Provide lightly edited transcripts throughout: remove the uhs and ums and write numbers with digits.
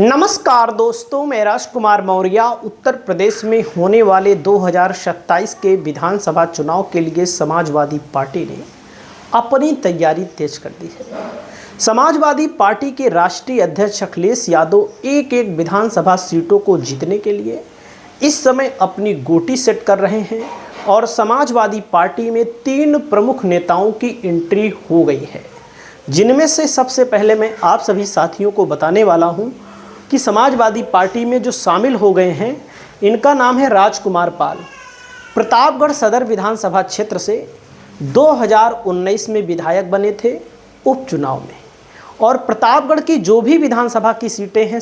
नमस्कार दोस्तों, मैं राजकुमार मौर्य। उत्तर प्रदेश में होने वाले 2027 के विधानसभा चुनाव के लिए समाजवादी पार्टी ने अपनी तैयारी तेज कर दी है। समाजवादी पार्टी के राष्ट्रीय अध्यक्ष अखिलेश यादव एक एक विधानसभा सीटों को जीतने के लिए इस समय अपनी गोटी सेट कर रहे हैं और समाजवादी पार्टी में 3 प्रमुख नेताओं की एंट्री हो गई है, जिनमें से सबसे पहले मैं आप सभी साथियों को बताने वाला हूं कि समाजवादी पार्टी में जो शामिल हो गए हैं, इनका नाम है राजकुमार पाल। प्रतापगढ़ सदर विधानसभा क्षेत्र से 2019 में विधायक बने थे उपचुनाव में, और प्रतापगढ़ की जो भी विधानसभा की सीटें हैं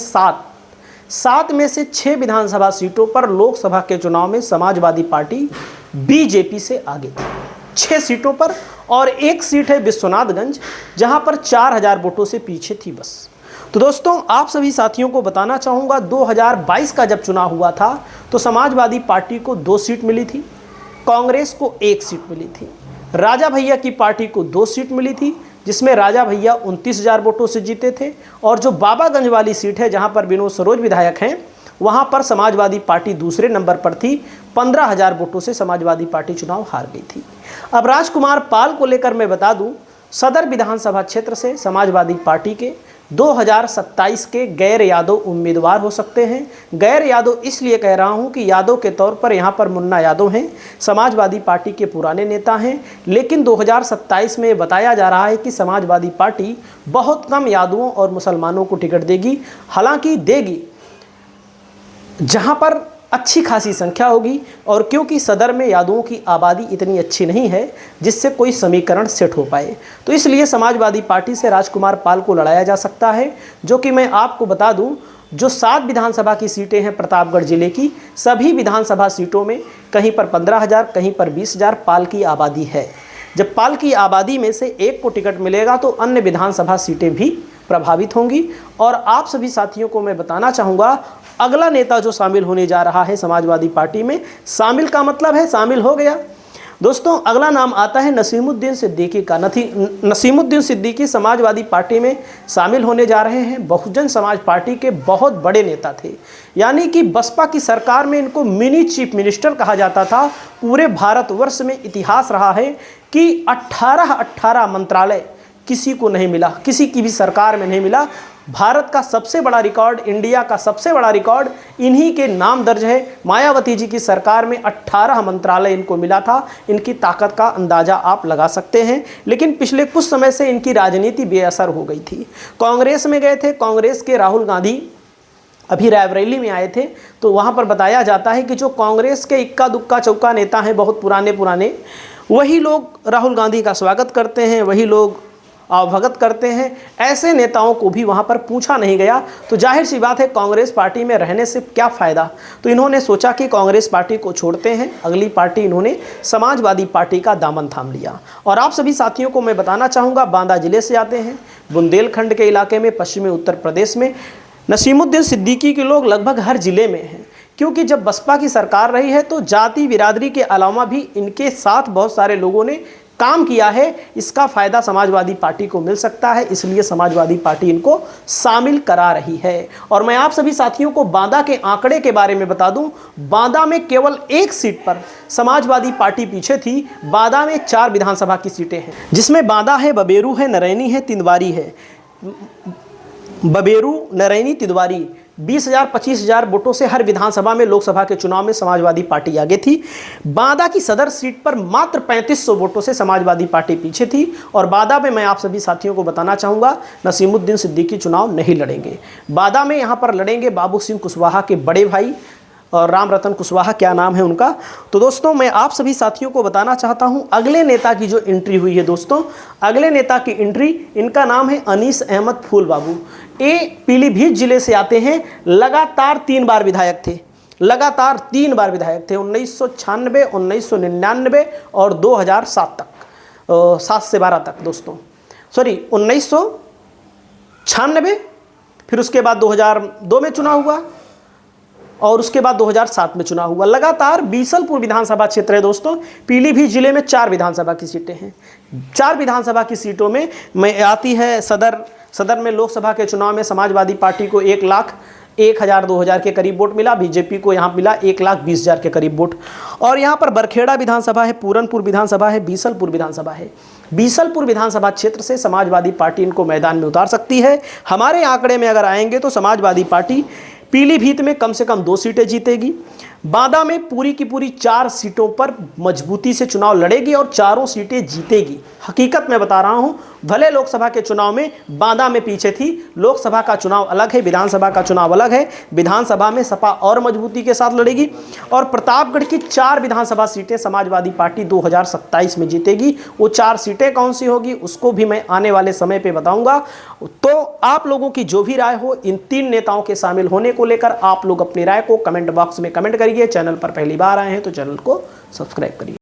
7 में से 6 विधानसभा सीटों पर लोकसभा के चुनाव में समाजवादी पार्टी बीजेपी से आगे थी 6 सीटों पर, और एक सीट है विश्वनाथगंज, जहां पर 4000 वोटों से पीछे थी बस। तो दोस्तों, आप सभी साथियों को बताना चाहूँगा, 2022 का जब चुनाव हुआ था तो समाजवादी पार्टी को 2 सीट मिली थी, कांग्रेस को 1 सीट मिली थी, राजा भैया की पार्टी को 2 सीट मिली थी, जिसमें राजा भैया 29,000 वोटों से जीते थे, और जो बाबागंज वाली सीट है जहां पर विनोद सरोज विधायक हैं, वहां पर समाजवादी पार्टी दूसरे नंबर पर थी। 15,000 वोटों से समाजवादी पार्टी चुनाव हार गई थी। अब राजकुमार पाल को लेकर मैं बता दूं, सदर विधानसभा क्षेत्र से समाजवादी पार्टी के 2027 के गैर यादव उम्मीदवार हो सकते हैं। गैर यादव इसलिए कह रहा हूं कि यादव के तौर पर यहां पर मुन्ना यादव हैं, समाजवादी पार्टी के पुराने नेता हैं, लेकिन 2027 में बताया जा रहा है कि समाजवादी पार्टी बहुत कम यादवों और मुसलमानों को टिकट देगी। हालांकि देगी जहां पर अच्छी खासी संख्या होगी, और क्योंकि सदर में यादवों की आबादी इतनी अच्छी नहीं है जिससे कोई समीकरण सेट हो पाए, तो इसलिए समाजवादी पार्टी से राजकुमार पाल को लड़ाया जा सकता है। जो कि मैं आपको बता दूं, जो 7 विधानसभा की सीटें हैं प्रतापगढ़ जिले की, सभी विधानसभा सीटों में कहीं पर 15,000, कहीं पर 20,000 पाल की आबादी है। जब पाल की आबादी में से एक को टिकट मिलेगा तो अन्य विधानसभा सीटें भी प्रभावित होंगी। और आप सभी साथियों को मैं बताना चाहूँगा, अगला नेता जो शामिल होने जा रहा है समाजवादी पार्टी में, शामिल का मतलब है शामिल हो गया दोस्तों, अगला नाम आता है नसीमुद्दीन सिद्दीकी का। नसीमुद्दीन सिद्दीकी समाजवादी पार्टी में शामिल होने जा रहे हैं। बहुजन समाज पार्टी के बहुत बड़े नेता थे, यानी कि बसपा की सरकार में इनको मिनी चीफ मिनिस्टर कहा जाता था। पूरे भारतवर्ष में इतिहास रहा है कि 18 मंत्रालय किसी को नहीं मिला, किसी की भी सरकार में नहीं मिला। भारत का सबसे बड़ा रिकॉर्ड, इंडिया का सबसे बड़ा रिकॉर्ड इन्हीं के नाम दर्ज है। मायावती जी की सरकार में 18 मंत्रालय इनको मिला था। इनकी ताकत का अंदाज़ा आप लगा सकते हैं। लेकिन पिछले कुछ समय से इनकी राजनीति बेअसर हो गई थी। कांग्रेस में गए थे, कांग्रेस के राहुल गांधी अभी रायबरेली में आए थे, तो वहाँ पर बताया जाता है कि जो कांग्रेस के इक्का दुक्का चौका नेता हैं, बहुत पुराने, वही लोग राहुल गांधी का स्वागत करते हैं, वही लोग अवगत करते हैं। ऐसे नेताओं को भी वहां पर पूछा नहीं गया, तो जाहिर सी बात है कांग्रेस पार्टी में रहने से क्या फ़ायदा। तो इन्होंने सोचा कि कांग्रेस पार्टी को छोड़ते हैं, अगली पार्टी इन्होंने समाजवादी पार्टी का दामन थाम लिया। और आप सभी साथियों को मैं बताना चाहूँगा, बांदा जिले से आते हैं, बुंदेलखंड के इलाके में, पश्चिमी उत्तर प्रदेश में नसीमुद्दीन सिद्दीकी के लोग लगभग हर जिले में हैं, क्योंकि जब बसपा की सरकार रही है तो जाति बिरादरी के अलावा भी इनके साथ बहुत सारे लोगों ने काम किया है। इसका फ़ायदा समाजवादी पार्टी को मिल सकता है, इसलिए समाजवादी पार्टी इनको शामिल करा रही है। और मैं आप सभी साथियों को बांदा के आंकड़े के बारे में बता दूं, बांदा में केवल 1 सीट पर समाजवादी पार्टी पीछे थी। बांदा में 4 विधानसभा की सीटें हैं, जिसमें बांदा है, बबेरू है, नरैनी है, तिंदवारी है। बबेरू, नरैनी, तिंदवारी 20,000 25,000 वोटों से हर विधानसभा में लोकसभा के चुनाव में समाजवादी पार्टी आगे थी। बांदा की सदर सीट पर मात्र 3500 वोटों से समाजवादी पार्टी पीछे थी। और बांदा में मैं आप सभी साथियों को बताना चाहूँगा, नसीमुद्दीन सिद्दीकी चुनाव नहीं लड़ेंगे। बांदा में यहाँ पर लड़ेंगे बाबू सिंह कुशवाहा के बड़े भाई, और राम रतन कुशवाहा, क्या नाम है उनका। तो दोस्तों, मैं आप सभी साथियों को बताना चाहता हूं, अगले नेता की जो एंट्री हुई है दोस्तों, अगले नेता की एंट्री, इनका नाम है अनीस अहमद फूल बाबू। ये पीलीभीत जिले से आते हैं। लगातार 3 बार विधायक थे, लगातार 3 बार विधायक थे, 1996, 1999 और 2007 तक, 7 से 12 तक दोस्तों, सॉरी 1996, फिर उसके बाद 2002 में चुनाव हुआ, और उसके बाद 2007 में चुनाव हुआ। लगातार बीसलपुर विधानसभा क्षेत्र है दोस्तों, पीलीभीत जिले में 4 विधानसभा की सीटें हैं। 4 विधानसभा की सीटों में आती है सदर सदर में लोकसभा के चुनाव में समाजवादी पार्टी को 1,01,000 2,000 के करीब वोट मिला। बीजेपी को यहाँ मिला 1,20,000 के करीब वोट। और यहाँ पर बरखेड़ा विधानसभा है, पूरनपुर विधानसभा है, बीसलपुर विधानसभा है। बीसलपुर विधानसभा क्षेत्र से समाजवादी पार्टी इनको मैदान में उतार सकती है। हमारे आंकड़े में अगर आएंगे तो समाजवादी पार्टी पीलीभीत में कम से कम 2 सीटें जीतेगी, बांदा में पूरी की पूरी 4 सीटों पर मजबूती से चुनाव लड़ेगी और चारों सीटें जीतेगी। हकीकत में बता रहा हूं, भले लोकसभा के चुनाव में बांदा में पीछे थी, लोकसभा का चुनाव अलग है, विधानसभा का चुनाव अलग है। विधानसभा में सपा और मजबूती के साथ लड़ेगी और प्रतापगढ़ की 4 विधानसभा सीटें समाजवादी पार्टी 2027 में जीतेगी। वो 4 सीटें कौन सी होगी उसको भी मैं आने वाले समय पे बताऊंगा। तो आप लोगों की जो भी राय हो इन 3 नेताओं के शामिल होने को लेकर, आप लोग अपनी राय को कमेंट बॉक्स में कमेंट करिए। चैनल पर पहली बार आए हैं तो चैनल को सब्सक्राइब करिए।